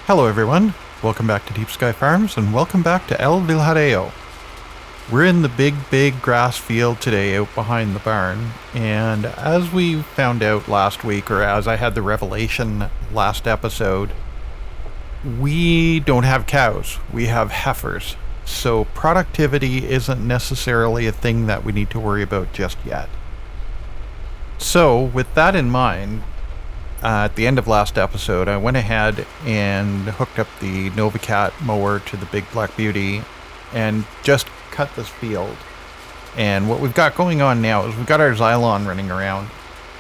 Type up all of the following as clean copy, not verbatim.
Hello everyone, welcome back to Deep Sky Farms and welcome back to El Villarejo. We're in the big grass field today out behind the barn, and as we found out last week, or as I had the revelation last episode, we don't have cows, we have heifers. So productivity isn't necessarily a thing that we need to worry about just yet. So with that in mind, at the end of last episode, I went ahead and hooked up the NovaCat mower to the Big Black Beauty and just cut this field. And what we've got going on now is we've got our Xylon running around,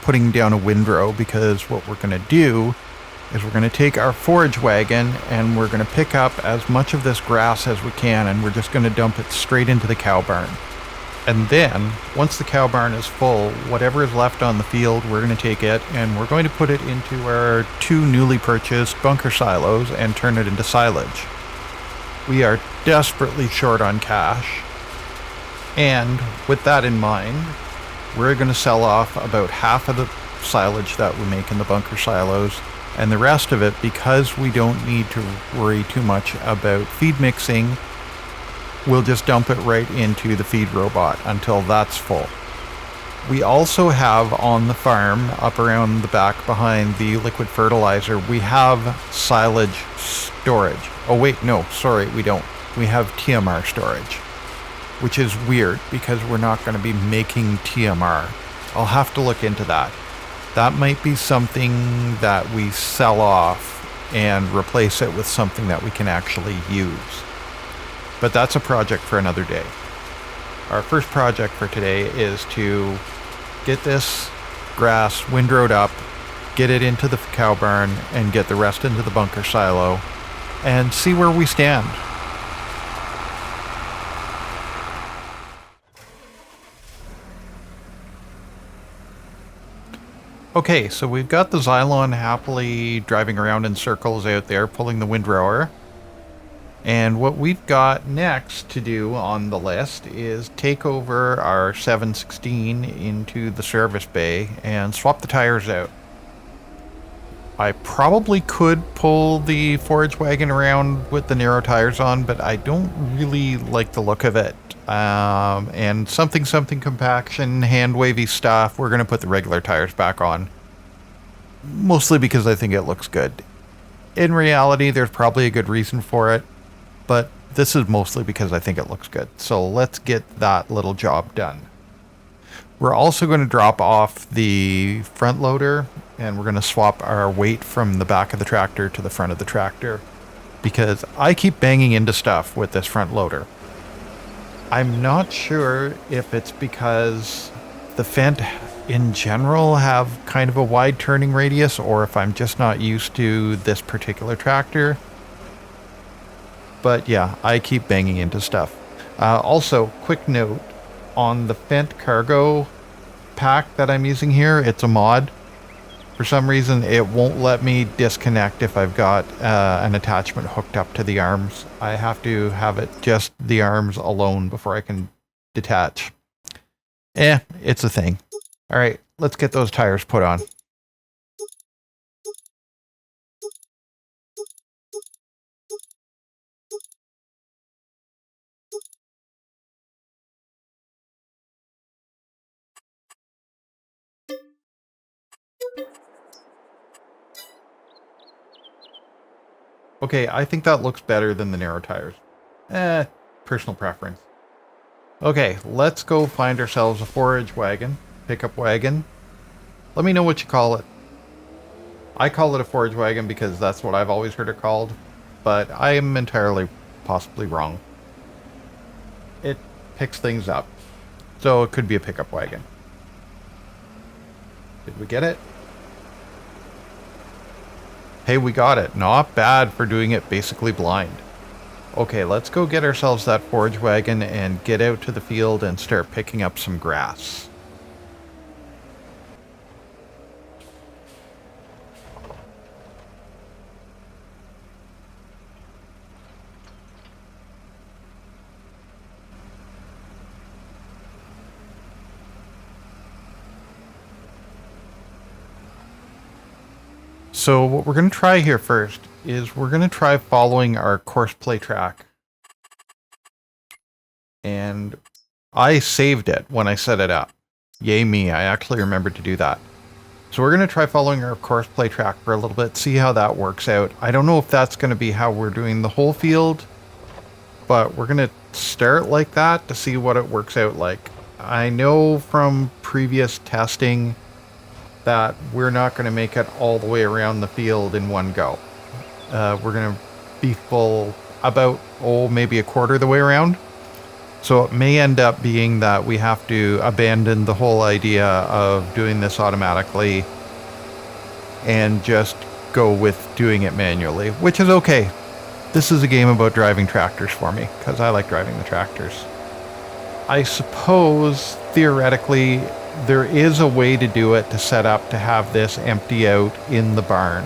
putting down a windrow, because what we're going to do is we're going to take our forage wagon and we're going to pick up as much of this grass as we can, and we're just going to dump it straight into the cow barn. And then, once the cow barn is full, whatever is left on the field, we're going to take it and we're going to put it into our two newly purchased bunker silos and turn it into silage. We are desperately short on cash. And with that in mind, we're going to sell off about half of the silage that we make in the bunker silos, and the rest of it, because we don't need to worry too much about feed mixing, we'll just dump it right into the feed robot until that's full. We also have on the farm, up around the back behind the liquid fertilizer, we have silage storage. Oh wait, no, sorry, we don't. We have TMR storage, which is weird because we're not going to be making TMR. I'll have to look into that. That might be something that we sell off and replace it with something that we can actually use. But that's a project for another day. Our first project for today is to get this grass windrowed up, get it into the cow barn, and get the rest into the bunker silo, and see where we stand. Okay, so we've got the Xylon happily driving around in circles out there, pulling the windrower. And what we've got next to do on the list is take over our 716 into the service bay and swap the tires out. I probably could pull the forage wagon around with the narrow tires on, but I don't really like the look of it. And something compaction, hand wavy stuff, we're going to put the regular tires back on. Mostly because I think it looks good. In reality, there's probably a good reason for it, but this is mostly because I think it looks good. So let's get that little job done. We're also going to drop off the front loader, and we're going to swap our weight from the back of the tractor to the front of the tractor, because I keep banging into stuff with this front loader. I'm not sure if it's because the Fendt in general have kind of a wide turning radius, or if I'm just not used to this particular tractor. But yeah, I keep banging into stuff. Also, quick note, on the Fendt cargo pack that I'm using here, it's a mod. For some reason, it won't let me disconnect if I've got an attachment hooked up to the arms. I have to have it just the arms alone before I can detach. It's a thing. All right, let's get those tires put on. Okay, I think that looks better than the narrow tires. Personal preference. Okay, let's go find ourselves a forage wagon, pickup wagon. Let me know what you call it. I call it a forage wagon because that's what I've always heard it called, but I am entirely possibly wrong. It picks things up, so it could be a pickup wagon. Did we get it? Hey, we got it. Not bad for doing it basically blind. Okay, let's go get ourselves that forage wagon and get out to the field and start picking up some grass. So what we're going to try here first is we're going to try following our course play track. And I saved it when I set it up. Yay me, I actually remembered to do that. So we're going to try following our course play track for a little bit, see how that works out. I don't know if that's going to be how we're doing the whole field, but we're going to start like that to see what it works out like. I know from previous testing that we're not going to make it all the way around the field in one go. We're going to be full about, maybe a quarter of the way around. So it may end up being that we have to abandon the whole idea of doing this automatically and just go with doing it manually, which is okay. This is a game about driving tractors for me, because I like driving the tractors. I suppose, theoretically, there is a way to do it to set up to have this empty out in the barn.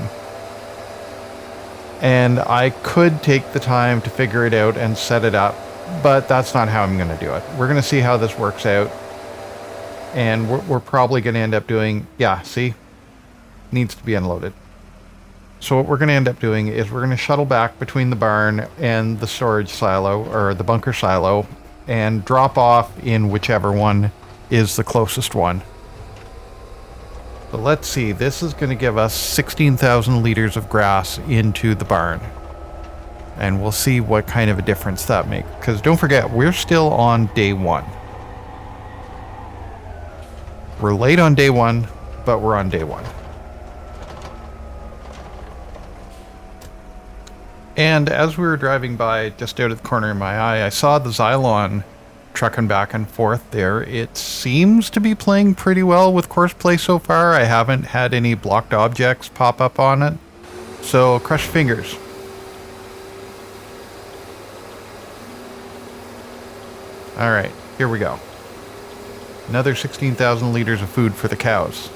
And I could take the time to figure it out and set it up, but that's not how I'm going to do it. We're going to see how this works out. And we're probably going to end up doing, yeah, see? Needs to be unloaded. So what we're going to end up doing is we're going to shuttle back between the barn and the storage silo, or the bunker silo, and drop off in whichever one is the closest one. So let's see, this is going to give us 16,000 liters of grass into the barn. And we'll see what kind of a difference that makes. Because don't forget, we're still on day one. We're late on day one, but we're on day one. And as we were driving by, just out of the corner of my eye, I saw the Xylon trucking back and forth there. It seems to be playing pretty well with course play so far. I haven't had any blocked objects pop up on it. So, crush your fingers. Alright, here we go. Another 16,000 liters of food for the cows.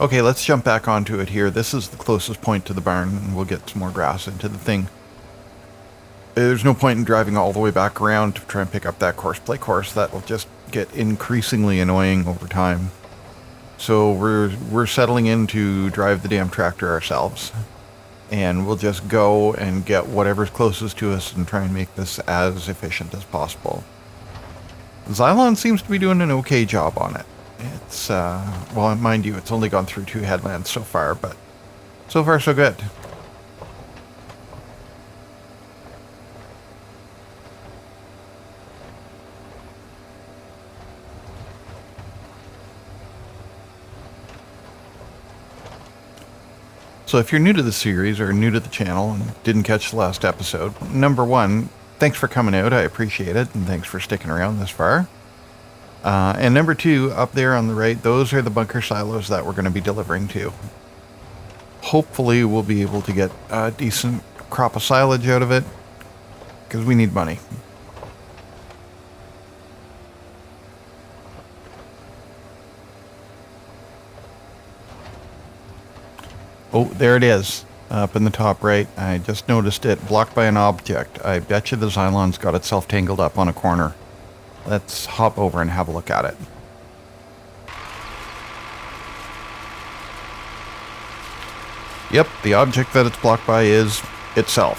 Okay, let's jump back onto it here. This is the closest point to the barn, and we'll get some more grass into the thing. There's no point in driving all the way back around to try and pick up that course play course. That will just get increasingly annoying over time. So we're settling in to drive the damn tractor ourselves. And we'll just go and get whatever's closest to us and try and make this as efficient as possible. Xylon seems to be doing an okay job on it. It's, well, mind you, it's only gone through 2 headlands so far, but so far so good. So if you're new to the series or new to the channel and didn't catch the last episode, number one, thanks for coming out. I appreciate it, and thanks for sticking around this far. And number two, up there on the right, those are the bunker silos that we're going to be delivering to. Hopefully we'll be able to get a decent crop of silage out of it, because we need money. Oh, there it is, up in the top right. I just noticed it, blocked by an object. I bet you the Xylon's got itself tangled up on a corner. Let's hop over and have a look at it. Yep, the object that it's blocked by is itself.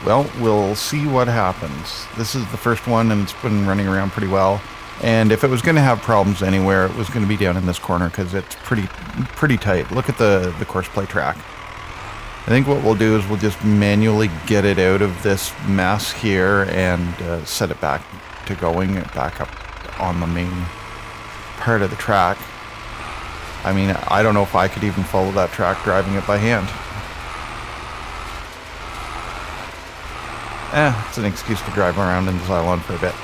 Well, we'll see what happens. This is the first one, and it's been running around pretty well. And if it was going to have problems anywhere, it was going to be down in this corner, because it's pretty tight. Look at the course play track. I think what we'll do is we'll just manually get it out of this mess here and set it back to going back up on the main part of the track. I mean, I don't know if I could even follow that track driving it by hand. It's an excuse to drive around in the Xylon for a bit.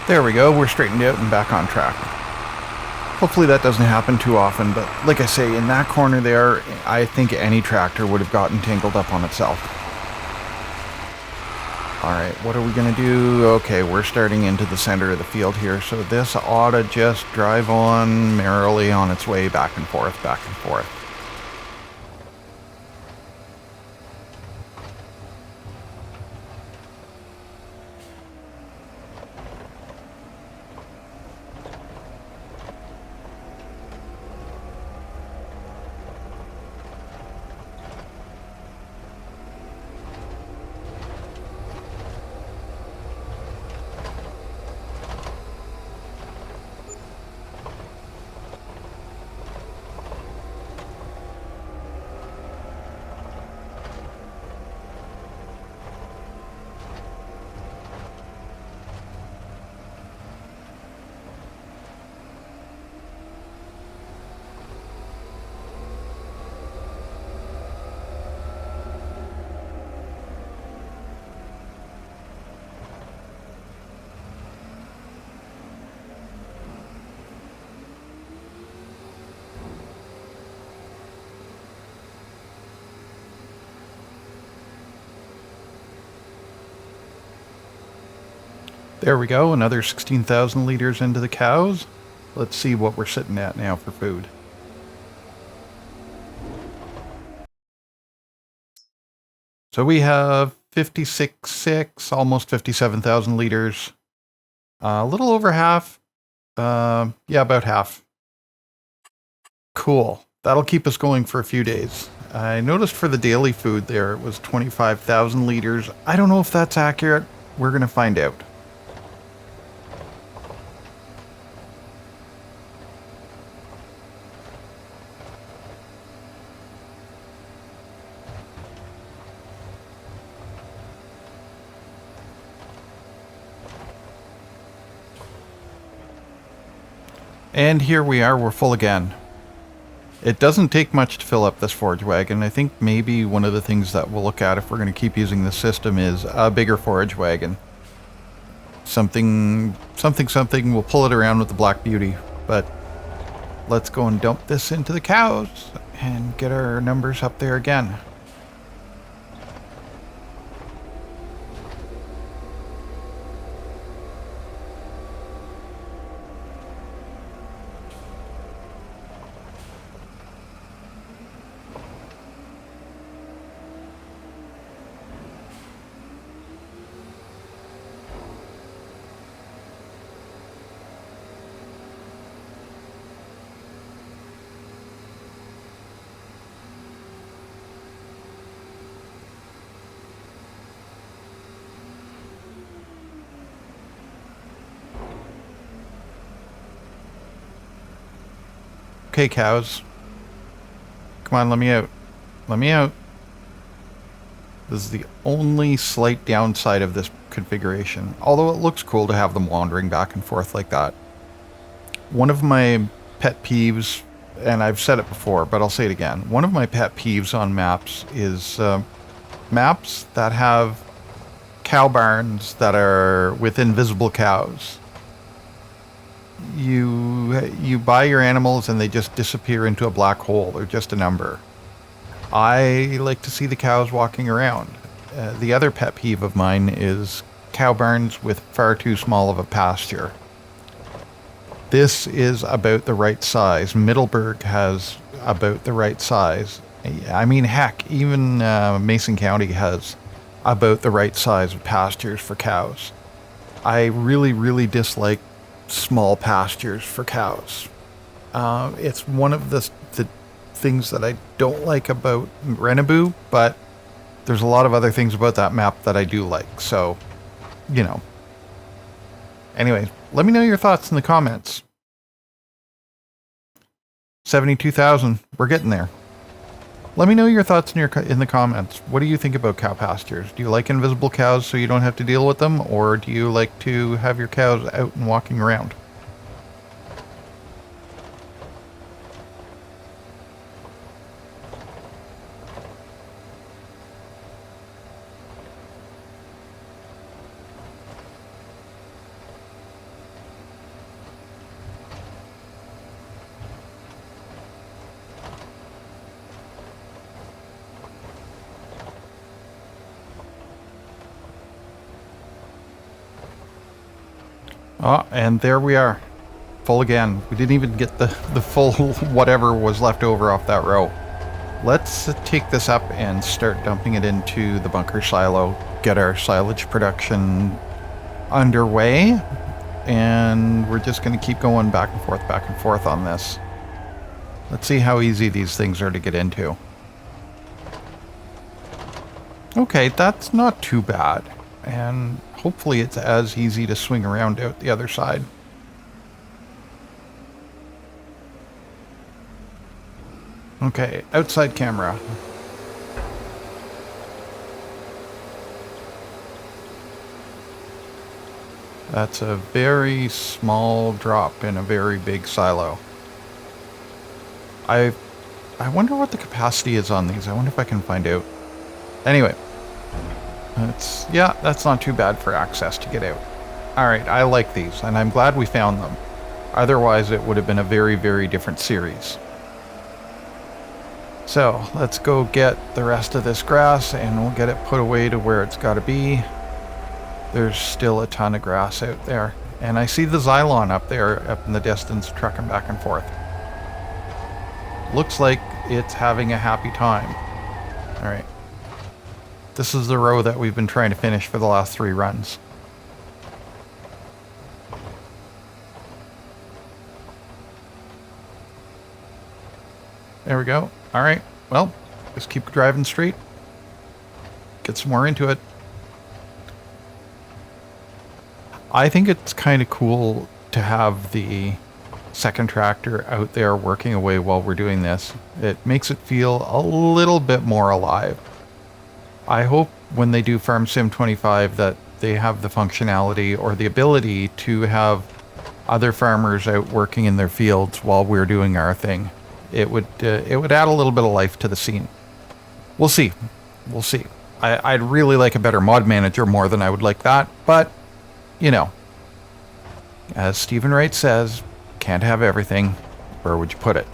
There we go, we're straightened out and back on track. Hopefully that doesn't happen too often, but like I say, in that corner there, I think any tractor would have gotten tangled up on itself. Alright, what are we going to do? Okay, we're starting into the center of the field here, so this ought to just drive on merrily on its way back and forth, back and forth. There we go, another 16,000 liters into the cows. Let's see what we're sitting at now for food. So we have 56.6, almost 57,000 liters. A little over half. Yeah, about half. Cool. That'll keep us going for a few days. I noticed for the daily food there, it was 25,000 liters. I don't know if that's accurate. We're going to find out. And here we are, we're full again. It doesn't take much to fill up this forage wagon. I think maybe one of the things that we'll look at if we're going to keep using this system is a bigger forage wagon. Something, we'll pull it around with the Black Beauty. But let's go and dump this into the cows and get our numbers up there again. Okay, cows. Come on, let me out. Let me out. This is the only slight downside of this configuration, although it looks cool to have them wandering back and forth like that. One of my pet peeves, and I've said it before, but I'll say it again. One of my pet peeves on maps is maps that have cow barns that are with invisible cows. You buy your animals and they just disappear into a black hole. They're just a number. I like to see the cows walking around. The other pet peeve of mine is cow barns with far too small of a pasture. This is about the right size. Middleburg has about the right size. I mean, heck, even Mason County has about the right size of pastures for cows. I really, really dislike small pastures for cows. It's one of the things that I don't like about Renaboo, but there's a lot of other things about that map that I do like, so, you know. Anyway, let me know your thoughts in the comments. 72,000, we're getting there. Let me know your thoughts in the comments. What do you think about cow pastures? Do you like invisible cows so you don't have to deal with them? Or do you like to have your cows out and walking around? Oh, and there we are. Full again. We didn't even get the full whatever was left over off that row. Let's take this up and start dumping it into the bunker silo. Get our silage production underway. And we're just going to keep going back and forth on this. Let's see how easy these things are to get into. Okay, that's not too bad. And hopefully it's as easy to swing around out the other side. Okay, outside camera. That's a very small drop in a very big silo. I wonder what the capacity is on these. I wonder if I can find out. Anyway, that's not too bad for access to get out. Alright, I like these, and I'm glad we found them. Otherwise, it would have been a very, very different series. So, let's go get the rest of this grass, and we'll get it put away to where it's got to be. There's still a ton of grass out there. And I see the Xylon up there, up in the distance, trucking back and forth. Looks like it's having a happy time. Alright. This is the row that we've been trying to finish for the last 3 runs. There we go. Alright, well, just keep driving straight. Get some more into it. I think it's kind of cool to have the second tractor out there working away while we're doing this. It makes it feel a little bit more alive. I hope when they do Farm Sim 25 that they have the functionality or the ability to have other farmers out working in their fields while we're doing our thing. It would add a little bit of life to the scene. We'll see. We'll see. I'd really like a better mod manager more than I would like that, but, you know, as Stephen Wright says, can't have everything. Where would you put it?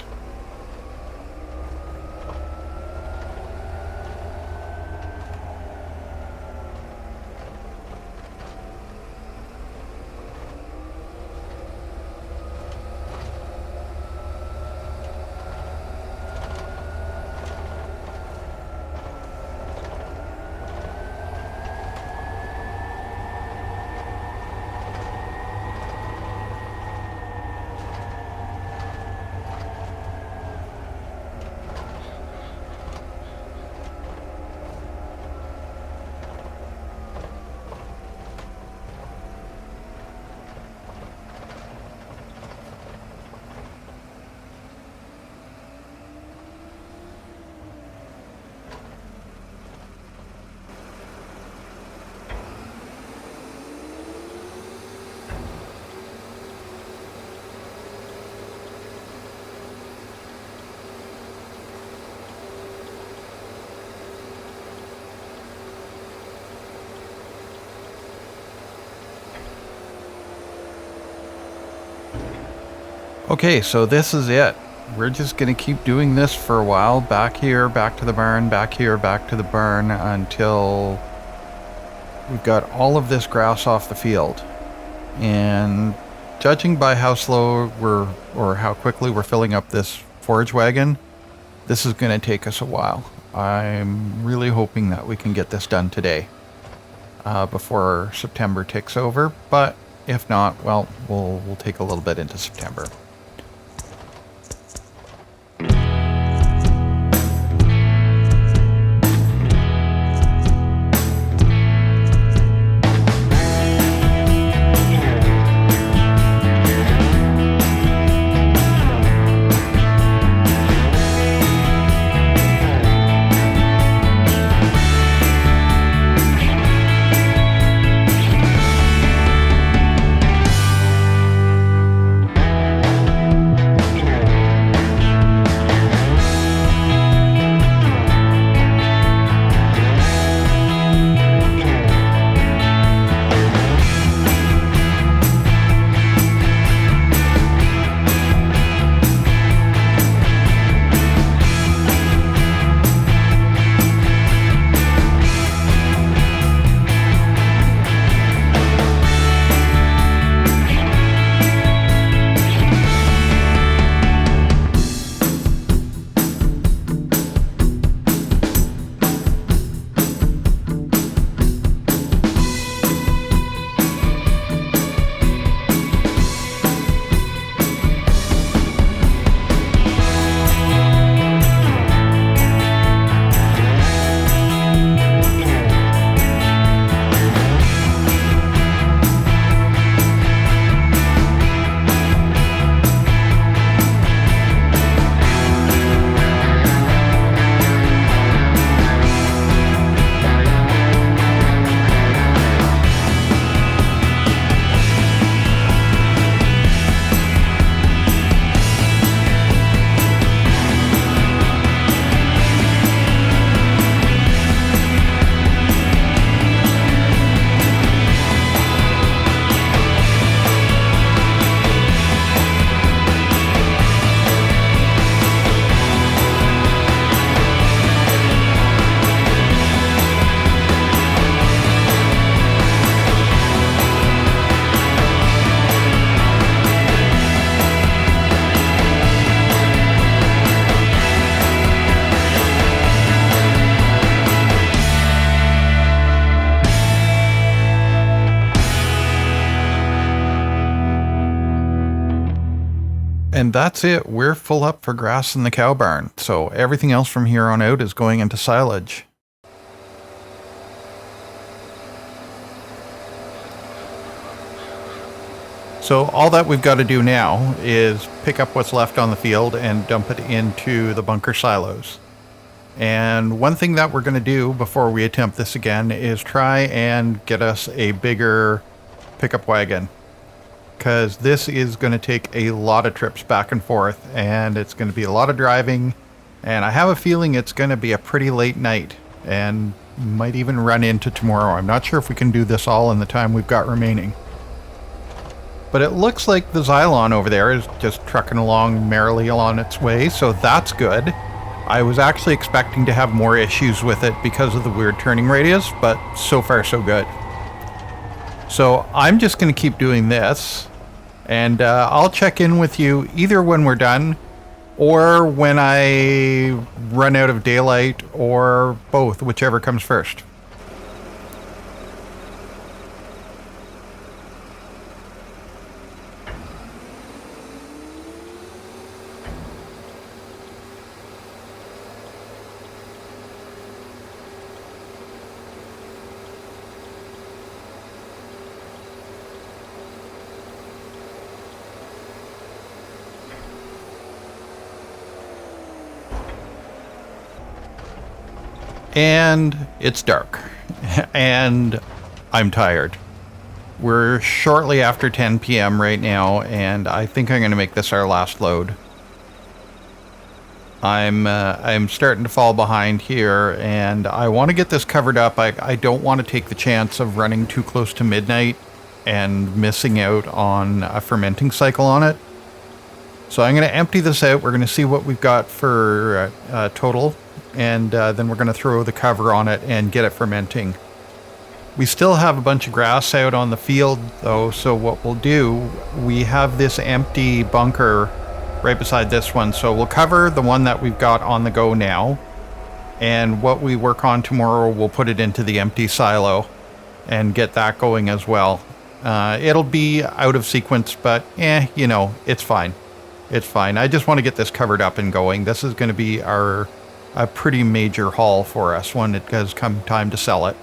Okay, so this is it. We're just going to keep doing this for a while. Back here, back to the barn, back here, back to the barn, until we've got all of this grass off the field. And judging by how slow or how quickly we're filling up this forage wagon, this is going to take us a while. I'm really hoping that we can get this done today, before September ticks over. But if not, well, we'll take a little bit into September. And that's it. We're full up for grass in the cow barn. So everything else from here on out is going into silage. So all that we've got to do now is pick up what's left on the field and dump it into the bunker silos. And one thing that we're going to do before we attempt this again is try and get us a bigger pickup wagon. Because this is going to take a lot of trips back and forth, and it's going to be a lot of driving, and I have a feeling it's going to be a pretty late night, and might even run into tomorrow. I'm not sure if we can do this all in the time we've got remaining. But it looks like the Xylon over there is just trucking along merrily on its way, so that's good. I was actually expecting to have more issues with it because of the weird turning radius, but so far so good. So I'm just going to keep doing this. And I'll check in with you either when we're done or when I run out of daylight, or both, whichever comes first. And it's dark, and I'm tired. We're shortly after 10 p.m. right now, and I think I'm going to make this our last load. I'm starting to fall behind here, and I want to get this covered up. I don't want to take the chance of running too close to midnight and missing out on a fermenting cycle on it. So I'm going to empty this out. We're going to see what we've got for total. And then we're going to throw the cover on it and get it fermenting. We still have a bunch of grass out on the field though, so what we'll do, we have this empty bunker right beside this one, so we'll cover the one that we've got on the go now, and what we work on tomorrow we'll put it into the empty silo and get that going as well. It'll be out of sequence, but you know, it's fine. It's fine. I just want to get this covered up and going. This is going to be a pretty major haul for us when it does come time to sell it.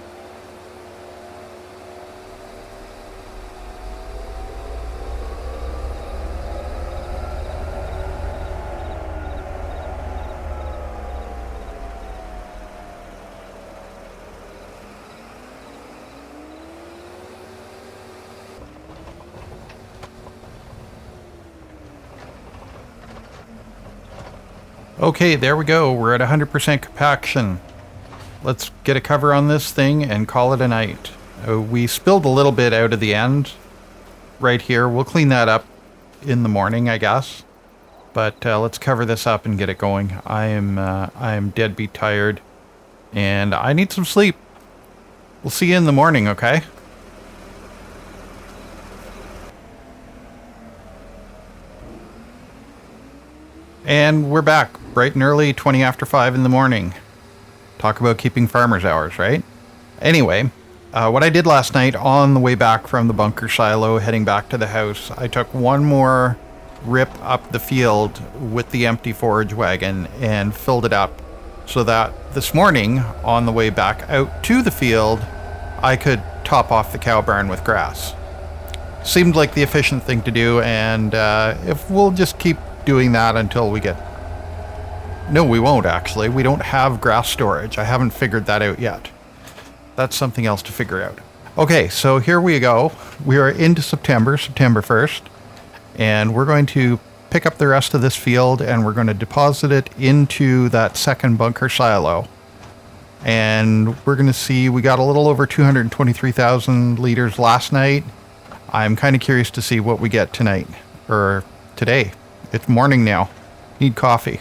Okay, there we go. We're at 100% compaction. Let's get a cover on this thing and call it a night. We spilled a little bit out of the end right here. We'll clean that up in the morning, I guess. But let's cover this up and get it going. I am deadbeat tired, and I need some sleep. We'll see you in the morning, okay? And we're back, bright and early, 20 after 5 in the morning. Talk about keeping farmer's hours, right? Anyway, what I did last night on the way back from the bunker silo, heading back to the house, I took one more rip up the field with the empty forage wagon and filled it up so that this morning, on the way back out to the field, I could top off the cow barn with grass. Seemed like the efficient thing to do, and if we'll just keep doing that until we get... No, we won't actually. We don't have grass storage. I haven't figured that out yet. That's something else to figure out. Okay, so here we go. We are into September 1st, and we're going to pick up the rest of this field and we're going to deposit it into that second bunker silo. And we're going to see, we got a little over 223,000 liters last night. I'm kind of curious to see what we get tonight, or today. It's morning now. Need coffee.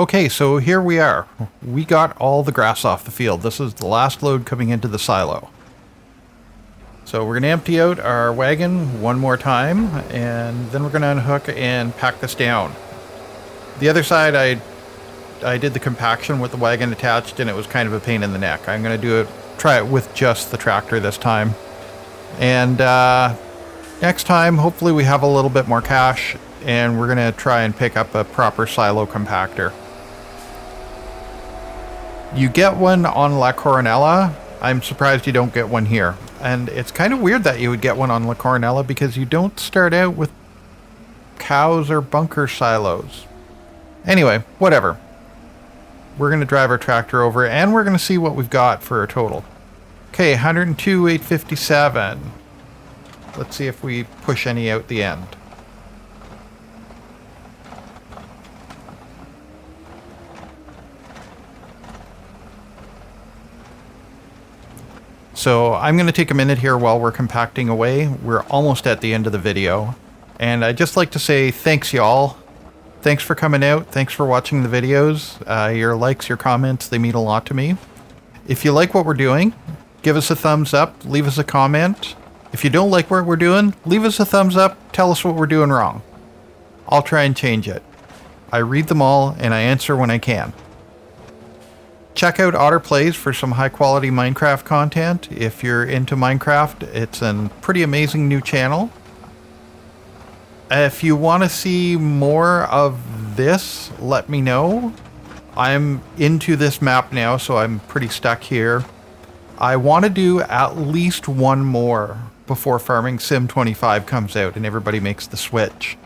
Okay, so here we are. We got all the grass off the field. This is the last load coming into the silo. So we're going to empty out our wagon one more time, and then we're going to unhook and pack this down. The other side, I did the compaction with the wagon attached, and it was kind of a pain in the neck. I'm going to try it with just the tractor this time. And next time, hopefully we have a little bit more cash, and we're going to try and pick up a proper silo compactor. You get one on La Coronella. I'm surprised you don't get one here. And it's kind of weird that you would get one on La Coronella because you don't start out with cows or bunker silos. Anyway, whatever. We're going to drive our tractor over and we're going to see what we've got for a total. Okay, 102,857. Let's see if we push any out the end. So I'm going to take a minute here while we're compacting away. We're almost at the end of the video. And I'd just like to say thanks, y'all. Thanks for coming out. Thanks for watching the videos. Your likes, your comments, they mean a lot to me. If you like what we're doing, give us a thumbs up. Leave us a comment. If you don't like what we're doing, leave us a thumbs up. Tell us what we're doing wrong. I'll try and change it. I read them all and I answer when I can. Check out Otter Plays for some high-quality Minecraft content. If you're into Minecraft, it's a pretty amazing new channel. If you want to see more of this, let me know. I'm into this map now, so I'm pretty stuck here. I want to do at least one more before Farming Sim 25 comes out and everybody makes the switch.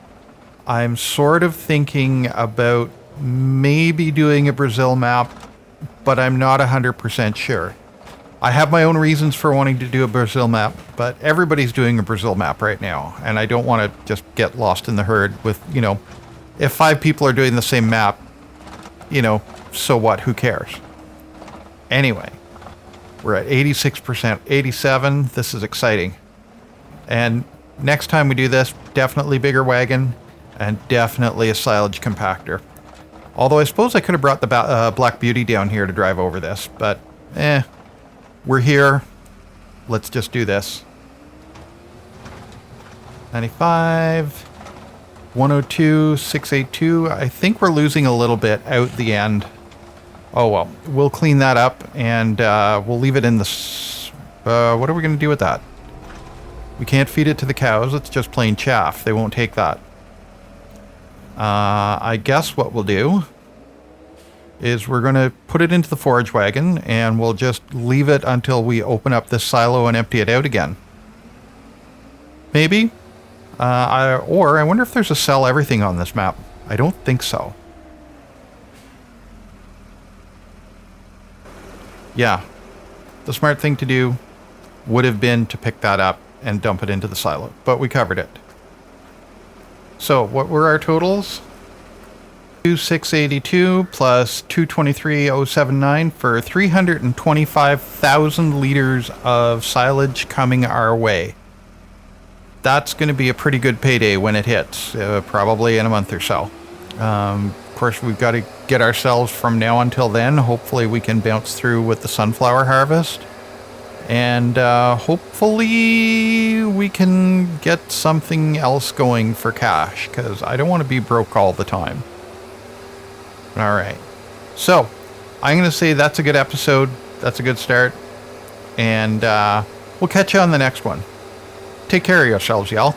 I'm sort of thinking about maybe doing a Brazil map, but I'm not 100% sure. I have my own reasons for wanting to do a Brazil map, but everybody's doing a Brazil map right now, and I don't want to just get lost in the herd with, if 5 people are doing the same map, so what, who cares? Anyway, we're at 86%, 87, this is exciting. And next time we do this, definitely bigger wagon, and definitely a silage compactor. Although I suppose I could have brought the Black Beauty down here to drive over this, but we're here. Let's just do this. 95, 102, 682. I think we're losing a little bit out the end. Oh well, we'll clean that up and we'll leave it in the... what are we going to do with that? We can't feed it to the cows. It's just plain chaff. They won't take that. I guess what we'll do is we're going to put it into the forage wagon and we'll just leave it until we open up this silo and empty it out again. Maybe. Or I wonder if there's a sell everything on this map. I don't think so. Yeah. The smart thing to do would have been to pick that up and dump it into the silo, but we covered it. So what were our totals? 2682 plus 223079 for 325,000 liters of silage coming our way. That's going to be a pretty good payday when it hits, probably in a month or so. Of course, we've got to get ourselves from now until then. Hopefully we can bounce through with the sunflower harvest. And hopefully we can get something else going for cash, because I don't want to be broke all the time. All right. So I'm going to say that's a good episode. That's a good start. And we'll catch you on the next one. Take care of yourselves, y'all.